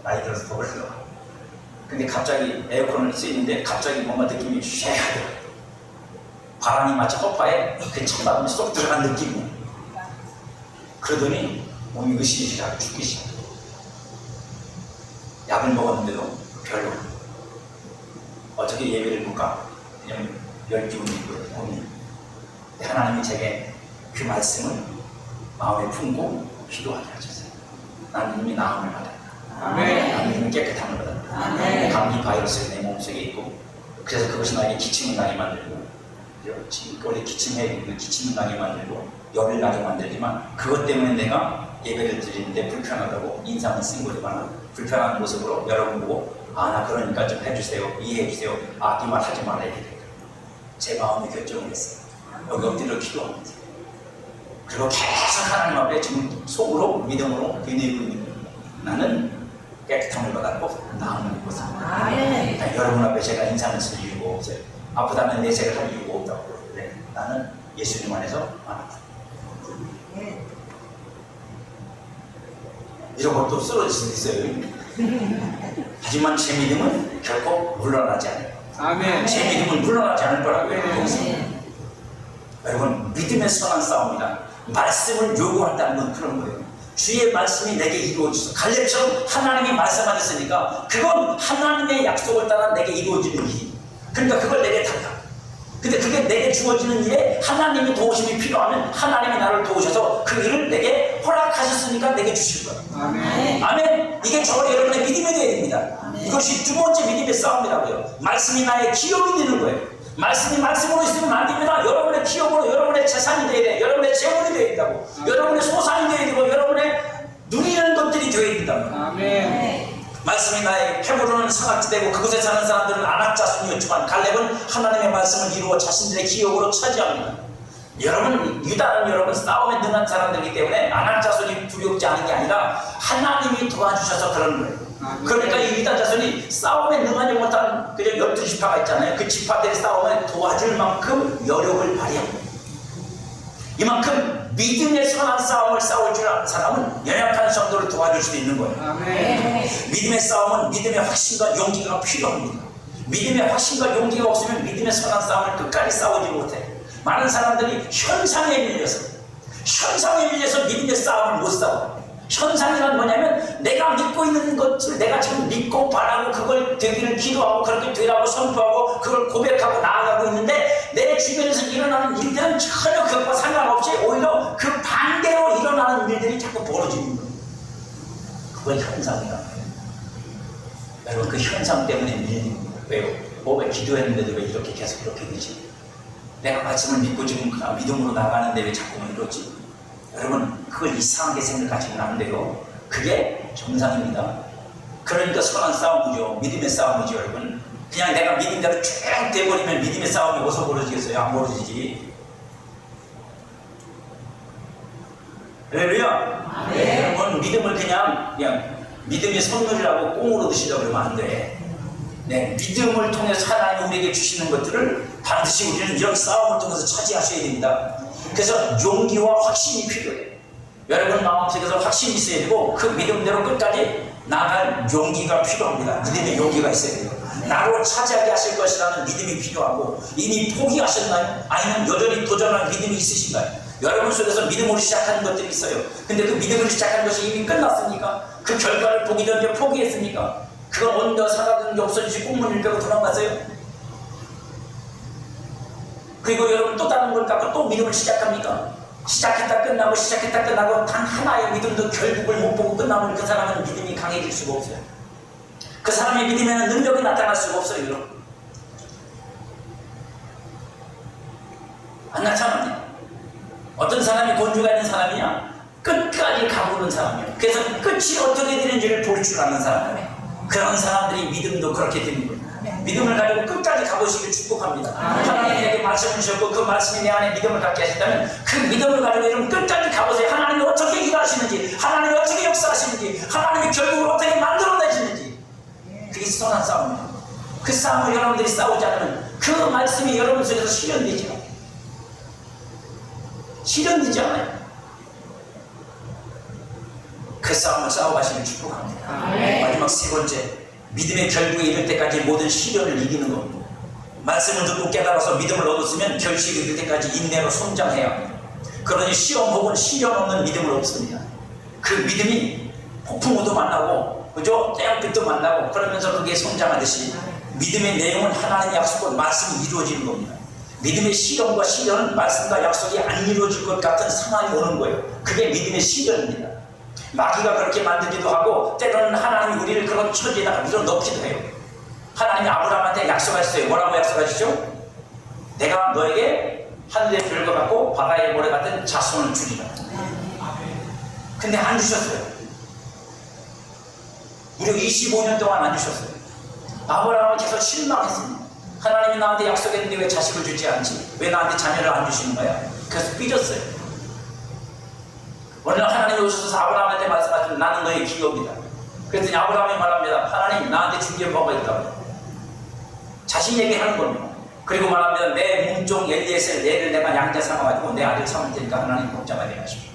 나이 들어서 더 흘러. 근데 갑자기 에어컨을 쓰는데 갑자기 뭔가 느낌이 쉐하더라고요. 바람이 마치 허파에 그 찬바람이 쏙 들어간 느낌이에요. 그러더니 몸이 으시시하고 죽기 시작해요. 약을 먹었는데도 별로. 어떻게 예배를 볼까? 왜냐면 열기운이 있거든요. 하나님이 제게 그 말씀을 마음에 품고 기도하게 하셨어요. 나는 이미 나음을 받았다. 나는 이미 깨끗함을 받았다. 감기 바이러스가 내 몸속에 있고, 그래서 그것이 나에게 기침을 나게 만들고, 원래 기침을 나게 만들고 열을 나게 만들지만, 그것 때문에 내가 예배를 드리는데 불편하다고 인상을 쓴 거지만, 불편한 모습으로 여러분 보고 나 그러니까 좀 해주세요, 이해해주세요, 이 말 하지 말아야 되겠다. 제 마음에 결정을 했어요. 여기 엎드려 기도합니다. 그리고 계속 하나님 앞에 지금 속으로 믿음으로 되뇌이고 있는 거예요. 나는 깨끗함을 받았고 나음을 입었습니다. 여러분 앞에 제가 인상을 쓸 이유가 없어요. 아프다면 내색을 할 이유가 없다고 그러는데 나는 예수님 안에서 안 아프다. 이런 것도 쓰러질 수 있어요. 하지만 제 믿음은 결코 물러나지 않아요. 제 믿음은 물러나지 않을 거라고요. 여러분, 믿음의 선한 싸움이다. 말씀을 요구한다는 건 그런 거예요. 주의 말씀이 내게 이루어지소. 갈렙처럼 하나님이 말씀하셨으니까 그건 하나님의 약속을 따라 내게 이루어지는 일. 그러니까 그걸 내게 달라. 근데 그게 내게 주어지는 일에 하나님의 도우심이 필요하면 하나님이 나를 도우셔서 그 일을 내게 허락하셨으니까 내게 주실 거예요. 아멘. 이게 저와 여러분의 믿음이 되어야 됩니다. 이것이 두 번째 믿음의 싸움이라고요. 말씀이 나의 기업이 되는 거예요. 말씀이 말씀으로 있으면 안 됩니다. 여러분의 기업으로 여러분의 재산이 되어야 돼요. 여러분의 재물이 되어야 된다고. 여러분의 소산이 되어야 되고 여러분의 누리는 것들이 되어야 된다고. 말씀이 나의 패부르는 사각지대고 그곳에 사는 사람들은 아낙 자손이었지만 갈렙은 하나님의 말씀을 이루어 자신들의 기업으로 차지합니다. 여러분, 유다는 여러분 싸움에 능한 사람들이기 때문에 아낙 자손이 두렵지 않은 게 아니라 하나님이 도와주셔서 그런 거예요. 그러니까 이 유다 자손이 싸움에 능하지 못한 그저 12지파가 있잖아요. 그 지파들의 싸움에 도와줄 만큼 여력을 발휘합니다. 이만큼 믿음의 선한 싸움을 싸울 줄 아는 사람은 연약한 성도를 도와줄 수도 있는 거예요. 믿음의 싸움은 믿음의 확신과 용기가 필요합니다. 믿음의 확신과 용기가 없으면 믿음의 선한 싸움을 끝까지 싸우지 못해. 많은 사람들이 현상에 밀려서 믿음의 싸움을 못 싸워. 현상이란 뭐냐면 내가 믿고 있는 것을 내가 지금 믿고 바라고 그걸 되기를 기도하고 그렇게 되라고 선포하고 그걸 고백하고 나아가고 있는데 내 주변에서 일어나는 일들은 전혀 그것과 상관없이 오히려 그 반대로 일어나는 일들이 자꾸 벌어지는 거예요. 그건 현상이란 거예요. 여러분, 그 현상 때문에 밀리는 거예요. 왜요? 왜 기도했는데도 왜 이렇게 계속 그렇게 되지? 내가 말씀을 믿고 지금 믿음으로 나가는데 왜 자꾸만 이러지? 여러분, 그걸 이상하게 생각하시면 안 돼요. 그게 정상입니다. 그러니까 선한 싸움이죠. 믿음의 싸움이죠, 여러분. 그냥 내가 믿음대로 쭉 돼버리면 믿음의 싸움이 어디서 벌어지겠어요? 안 벌어지지. 할렐루야. 여러분, 믿음을 그냥 믿음의 선물이라고 꽁으로 드시려고 그러면 안 돼. 믿음을 통해서 하나님이 우리에게 주시는 것들을 반드시 우리는 이런 싸움을 통해서 차지하셔야 됩니다. 그래서 용기와 확신이 필요해요. 여러분 마음속에서 확신이 있어야 되고 그 믿음대로 끝까지 나갈 용기가 필요합니다. 믿음의 용기가 있어야 돼요. 나로 차지하게 하실 것이라는 믿음이 필요하고 이미 포기하셨나요? 아니면 여전히 도전할 믿음이 있으신가요? 여러분 속에서 믿음으로 시작하는 것들이 있어요. 근데 그 믿음으로 시작한 것이 이미 끝났습니까? 그 결과를 보기 전에 포기했습니까? 그건 언제 살아가는 게 없어지시 꿈을 일깨고 도망가세요? 그리고 여러분 또 다른 걸 갖고 또 믿음을 시작합니까? 시작했다 끝나고 단 하나의 믿음도 결국을 못 보고 끝나면 그 사람은 믿음이 강해질 수가 없어요. 그 사람의 믿음에는 능력이 나타날 수가 없어요. 여러분. 안 나타납니다. 어떤 사람이 권주가 있는 사람이냐? 끝까지 가보는 사람이에요. 그래서 끝이 어떻게 되는지를 볼 줄 아는 사람이에요. 그런 사람들이 믿음도 그렇게 되는 거예요. 믿음을 가지고 끝까지 가보시길 축복합니다. 하나님이 내게 말씀을 주셨고 그 말씀이 내 안에 믿음을 갖게 하셨다면 그 믿음을 가지고 여러분 끝까지 가보세요. 하나님이 어떻게 일하시는지, 하나님이 어떻게 역사하시는지, 하나님이 결국을 어떻게 만들어내시는지. 그게 선한 싸움이에요. 그 싸움을 여러분들이 싸우지 않으면 그 말씀이 여러분 속에서 실현되죠. 실현되지 않아요. 그 싸움을 싸워가시길 축복합니다. 마지막 세 번째, 믿음의 결국에 이를 때까지 모든 시련을 이기는 겁니다. 말씀을 듣고 깨달아서 믿음을 얻었으면 결실이 이를 때까지 인내로 성장해야 합니다. 그러니 시험 혹은 시련 없는 믿음을 얻습니다. 그 믿음이 폭풍우도 만나고, 그죠? 태양빛도 만나고, 그러면서 그게 성장하듯이 믿음의 내용은 하나님의 약속과 말씀이 이루어지는 겁니다. 믿음의 시련과 시련은 말씀과 약속이 안 이루어질 것 같은 상황이 오는 거예요. 그게 믿음의 시련입니다. 마귀가 그렇게 만들기도 하고, 때로는 하나님이 우리를 그런 처지에다가 밀어넣기도 해요. 하나님이 아브라함한테 약속하셨어요. 뭐라고 약속하시죠? 내가 너에게 하늘의 별과 같고 바다의 모래 같은 자손을 주리라. 근데 안 주셨어요. 무려 25년 동안 안 주셨어요. 아브라함은 계속 실망했습니다. 하나님이 나한테 약속했는데 왜 자식을 주지 않지? 왜 나한테 자녀를 안 주시는 거야? 그래서 삐졌어요. 오늘 하나님이 오셔서 아브라함한테 말씀하시면 나는 너의 기업이다. 그랬더니 아브라함이 말합니다. 하나님 나한테 준 게 뭐가 있다고? 자신에게 하는 겁니다. 그리고 말합니다. 내 문종 엘리에셀 애를 내가 양자 삼아가지고 내 아들 삼을 테니까 하나님 걱정하지 마십시오.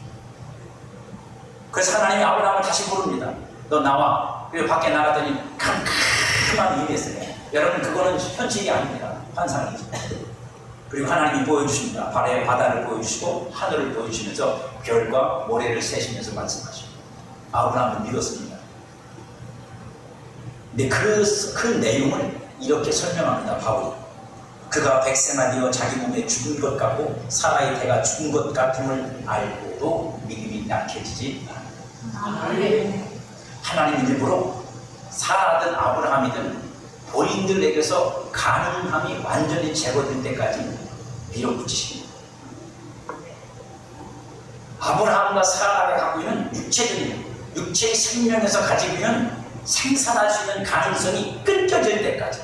그래서 하나님이 아브라함을 다시 부릅니다. 너 나와. 그리고 밖에 나갔더니 캄캄한 일이 있어요. 여러분 그거는 현실이 아닙니다. 환상이죠. 그리고 하나님이 보여주십니다. 바다를 보여주시고 하늘을 보여주시면서 별과 모래를 세시면서 말씀하십니다. 아브라함은 믿었습니다. 근데 그 내용을 이렇게 설명합니다. 바울이. 그가 백세나 되어 자기 몸에 죽은 것 같고 사라의 태가 죽은 것 같음을 알고도 믿음이 약해지지 않았다. 하나님 일부러 사라든 아브라함이든 본인들에게서 가능함이 완전히 제거될 때까지 밀어붙이십니다. 아브라함과 사라가 갖고 있는 육체의 생명에서 가지고 있는 생산할 수 있는 가능성이 끊겨질 때까지,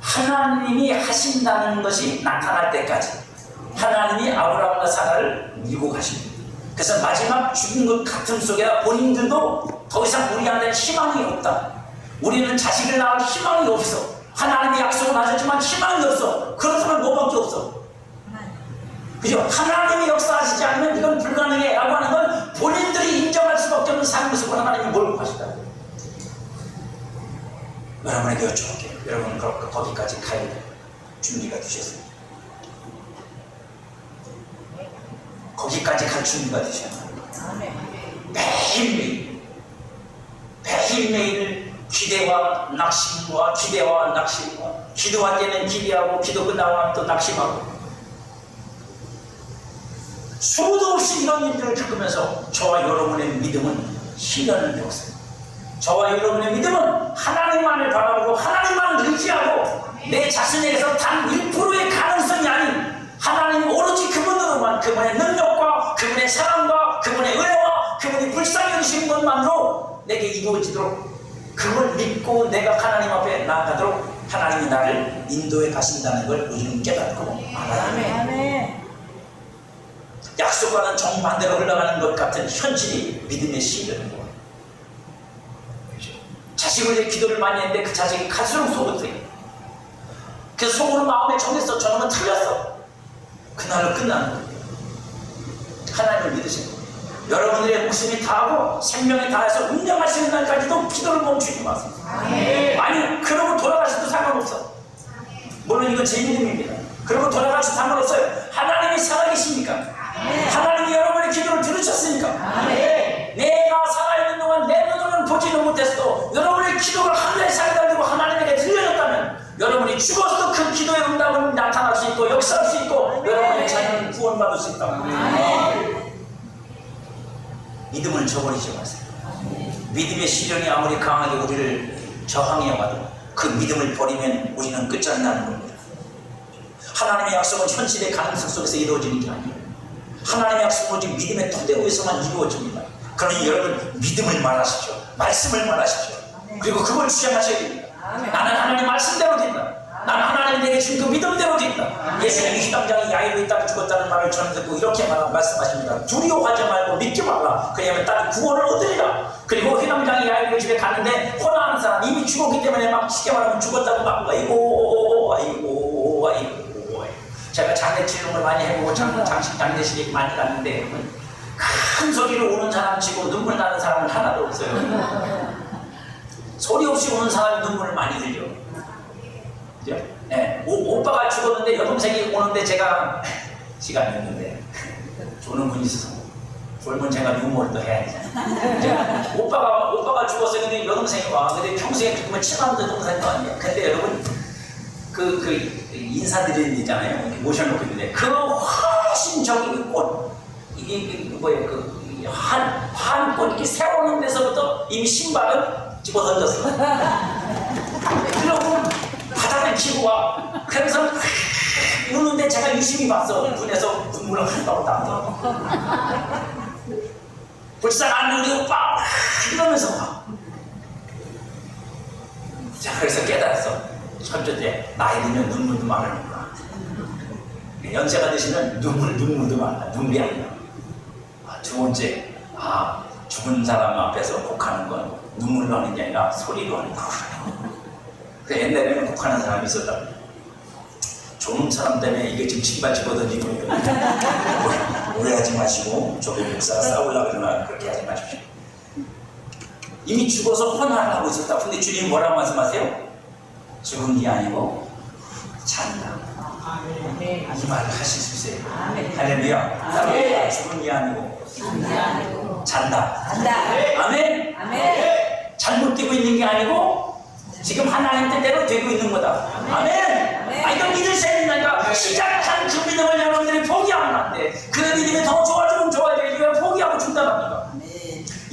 하나님이 하신다는 것이 나타날 때까지 하나님이 아브라함과 사라를 밀고 가십니다. 그래서 마지막 죽은 것 같은 속에 본인들도 더 이상 우리한테는 희망이 없다. 우리는 자식을 낳을 희망이 없어. 하나님의 약속은 하셨지만 희망이 없어. 그렇다면 뭐밖에 없어. 그죠? 하나님이 역사하시지 않으면 이건 불가능해 라고 하는 건 본인들이 인정할 수밖에 없는 삶의 속으로 하나님이 몰고 가시다. 여러분에게 여쭤볼게요. 여러분은 거기까지 갈 준비가 되셨습니까? 거기까지 갈 준비가 되셨나요? 매일매일 기대와 낙심과 기도할 때는 기대하고 기도 끝나고 또 낙심하고 수도 없이 이런 일들을 겪으면서 저와 여러분의 믿음은 희련을 배웠어요. 저와 여러분의 믿음은 하나님만을 바라보고 하나님만을 의지하고 내 자신에게서 단 1%의 가능성이 아닌 하나님 오로지 그분으로만, 그분의 능력과 그분의 사랑과 그분의 은혜와 그분이 불쌍히 여기신 것만으로 내게 이루어지도록, 그걸 믿고 내가 하나님 앞에 나아가도록 하나님이 나를 인도해 가신다는 걸 우리는 깨닫고 알아야 합니다. 약속과는 정반대로 흘러가는 것 같은 현실이 믿음의 시련인 거예요. 자식을 위해 기도를 많이 했는데 그 자식이 갈수록 속았어요. 그래서 속으로 마음에 정했어. 저놈은 틀렸어. 그날로 끝나는 거예요. 하나님을 믿으세요. 여러분들의 목숨이 다하고 생명이 다해서 운명하시는 날까지도 기도를 멈추지 마세요. 아니 그러고 돌아가셔도 상관없어. 물론 이건 제 믿음입니다. 그러고 돌아가셔도 상관없어요. 하나님이 살아계시니까. 하나님이 여러분의 기도를 들으셨으니까. 내가 살아있는 동안 내 눈으로는 보지도 못했어도 여러분의 기도가 하늘에 살달리고 하나님에게 들려졌다면 여러분이 죽어서도 그 기도의 응답은 나타날 수 있고 역사할 수 있고 여러분의 자녀는 구원받을 수 있다. 믿음을 저버리지 마세요. 믿음의 시련이 아무리 강하게 우리를 저항해 와도 그 믿음을 버리면 우리는 끝장나는 겁니다. 하나님의 약속은 현실의 가능성 속에서 이루어지는 게 아니에요. 하나님의 약속은 오직 믿음의 토대 위에서만 이루어집니다. 그러니 여러분 믿음을 말하십시오. 말씀을 말하십시오. 그리고 그걸 주장하셔야 됩니다. 나는 하나님 말씀대로 된다. 나는 하나님 내게 준 그 믿음대로 된다. 예수님이 휘담장이 야이로의 딸이 죽었다는 말을 저는 듣고 이렇게 말씀하십니다. 두려워하지 말고 믿지 말라. 그러면 딸이 구원을 얻으리라. 그리고 휘담장이 야이로의 하나님의 집에 갔는데 혼나는 사람 이미 죽었기 때문에 막 쉽게 말하면 죽었다고 막 아이고 제가 장례치료를 많이 해보고 장례식이 많이 갔는데 큰 소리로 우는 사람 치고 눈물 나는 사람은 하나도 없어요. 소리 없이 우는 사람이 눈물을 많이 흘려. 그죠? 네. 오빠가 죽었는데 여동생이 오는데 제가 시간이 없는데 조는 분이 있어서 졸면 제가 유머를 또 해야 되잖아요. 오빠가 죽었어요. 근데 여동생이 와. 근데 평소에 죽으면 친한 동생도 아니에요. 근데 여러분 그 인사드리는 일 있잖아요. 모셔놓고 있는데 그 훨씬 저기 꽃 이게 뭐예요? 그 한꽃 이렇게 세우는 데서부터 이미 신발은 집어 던졌어. 그러고 바닥을 치고 와. 그래서 우는데 제가 유심히 봤어. 눈에서 눈물을 한 방울 나오더라고. 불쌍한 우리 오빠 이러면서 와. 자, 그래서 깨달았어. 첫째, 나이 들면 눈물도 많으니까. 연세가 드시면 눈물도 많아. 눈물이 아니야. 두 번째, 죽은 사람 앞에서 곡하는 건 눈물로 하는 게 아니라 소리로 하는 거구나. 그 옛날에는 곡하는 사람이 있었다. 좋은 사람 때문에 이게 지금 신발 집어던지고 오해하지 마시고 저도 목사가 싸우려고 그러나 그렇게 하지 마십시오. 이미 죽어서 혼환하고 있었다. 근데 주님 뭐라고 말씀하세요? 죽은 게 아니고 잔다. 이 말을 하실 수 있어요. 할렐루야. 죽은 게 아니고 잔다. 아멘. 잘못 되고 있는 게 아니고 지금 하나님 뜻대로 되고 있는 거다. 아멘. 이거 믿으셔야 된다니까. 시작한 그 믿음을 여러분들이 포기하면 안 돼. 그 믿음이 더 좋아지면 좋아져야지. 포기하고 중단합니다.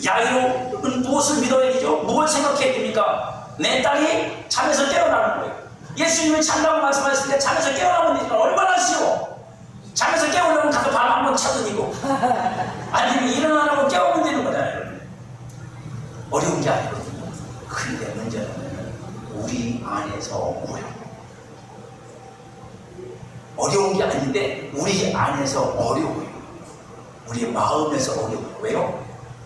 야이로는 무엇을 믿어야 되죠? 뭘 생각해야 됩니까? 내 딸이 잠에서 깨어나는 거예요. 예수님이 잔다고 말씀하셨을 때 잠에서 깨어나면 되니까 얼마나 쉬워. 잠에서 깨우려면 가서 밥 한번 차드리고 아니면 일어나라고 깨우면 되는 거잖아요. 어려운 게 아니거든요. 근데 문제는 우리 안에서 어려운 게 아닌데 우리 안에서 어려워요. 우리 마음에서 어려워요. 왜요?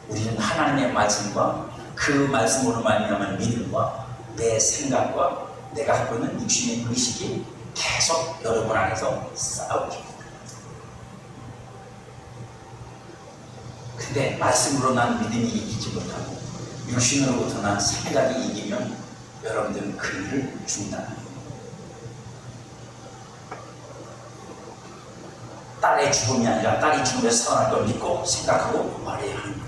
우리는 하나님의 말씀과 그 말씀으로 말미암은 믿음과 내 생각과 내가 갖고 있는 육신의 의식이 계속 여러분 안에서 싸우고 있습니다. 근데 말씀으로 난 믿음이 이기지 못하고 육신으로부터 난 생각이 이기면 여러분들은 그 일을 중단합니다. 딸의 죽음이 아니라 딸이 죽음에서 살아날 걸 믿고 생각하고 말해야 하는 거예요.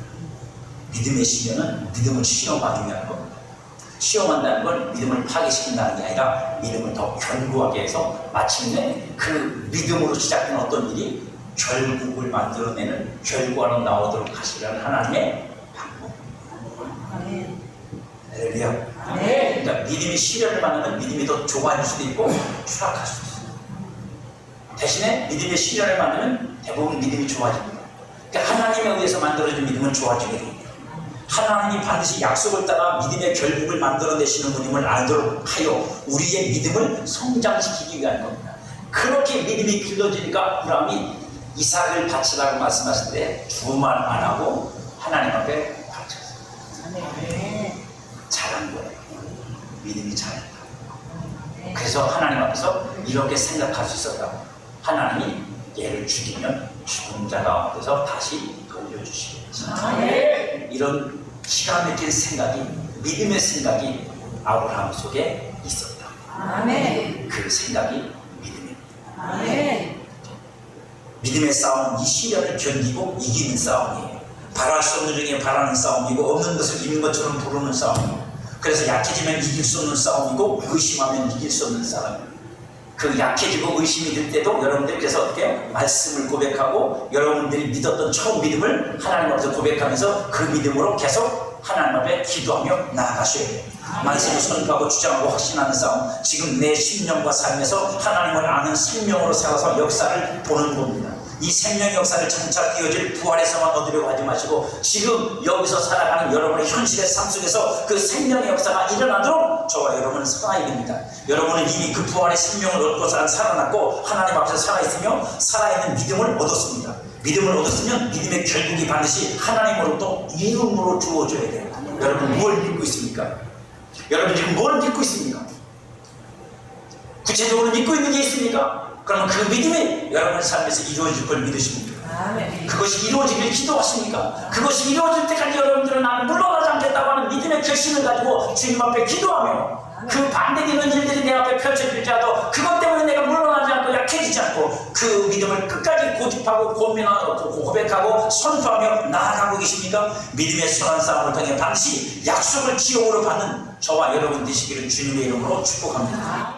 믿음의 시련은 믿음을 시험하기 위한 겁니다. 시험한다는 건 믿음을 파괴시킨다는 게 아니라 믿음을 더 견고하게 해서 마침내 그 믿음으로 시작된 어떤 일이 결국을 만들어내는 결과로 나오도록 하시라는 하나님의 방법. 할렐루야. 그러니까 믿음이 시련을 만나면 믿음이 더 좋아질 수도 있고 추락할 수도 있어요. 대신에 믿음의 시련을 만나면 대부분 믿음이 좋아집니다. 그러니까 하나님에 의해서 만들어진 믿음은 좋아지게 됩니다. 하나님이 반드시 약속을 따라 믿음의 결국을 만들어내시는 분임을 알도록 하여 우리의 믿음을 성장시키기 위한 겁니다. 그렇게 믿음이 길러지니까 아브라함이 이삭을 바치라고 말씀하실 때 주말 안 하고 하나님 앞에 바쳤어요. 잘한 거예요. 믿음이 잘했다. 그래서 하나님 앞에서 이렇게 생각할 수 있었다고. 하나님이 얘를 죽이면 죽은 자 가운데서 다시 돌려주시겠다. 이런 기가 막힌 생각이, 믿음의 생각이 아브라함 속에 있었다. 그 생각이 믿음입니다. 믿음의 싸움은 이 시련을 견디고 이기는 싸움이에요. 바랄 수 없는 중에 바라는 싸움이고 없는 것을 있는 것처럼 부르는 싸움이에요. 그래서 약해지면 이길 수 없는 싸움이고 의심하면 이길 수 없는 싸움이에요. 그 약해지고 의심이 들 때도 여러분들께서 어떻게 해요? 말씀을 고백하고 여러분들이 믿었던 처음 믿음을 하나님 앞에서 고백하면서 그 믿음으로 계속 하나님 앞에 기도하며 나아가셔야 돼요. 말씀을 선포하고 주장하고 확신하는 싸움. 지금 내 심령과 삶에서 하나님을 아는 생명으로 살아서 역사를 보는 겁니다. 이 생명의 역사를 장차 이어질 부활에서만 얻으려고 하지 마시고 지금 여기서 살아가는 여러분의 현실의 삶 속에서 그 생명의 역사가 일어나도록 저와 여러분은 살아야 됩니다. 여러분은 이미 그 부활의 생명을 얻고 살아났고 하나님 앞에서 살아있으며 살아있는 믿음을 얻었습니다. 믿음을 얻었으면 믿음의 결국이 반드시 하나님으로부터 이름으로 주어져야 돼요. 여러분 뭘 믿고 있습니까? 여러분 지금 뭘 믿고 있습니까? 구체적으로 믿고 있는 게 있습니까? 그러면 그 믿음이 여러분의 삶에서 이루어질 걸 믿으십니까? 그것이 이루어지길 기도하십니까? 그것이 이루어질 때까지 여러분들은 나는 물러나지 않겠다고 하는 믿음의 결심을 가지고 주님 앞에 기도하며 그 반대되는 일들이 내 앞에 펼쳐질지라도 그것 때문에 내가 물러나지 않고 약해지지 않고 그 믿음을 끝까지 고집하고 고민하고 고백하고 선포하며 나아가고 계십니까? 믿음의 선한 싸움을 통해 반드시 약속을 지옥으로 받는 저와 여러분 되시기를 주님의 이름으로 축복합니다.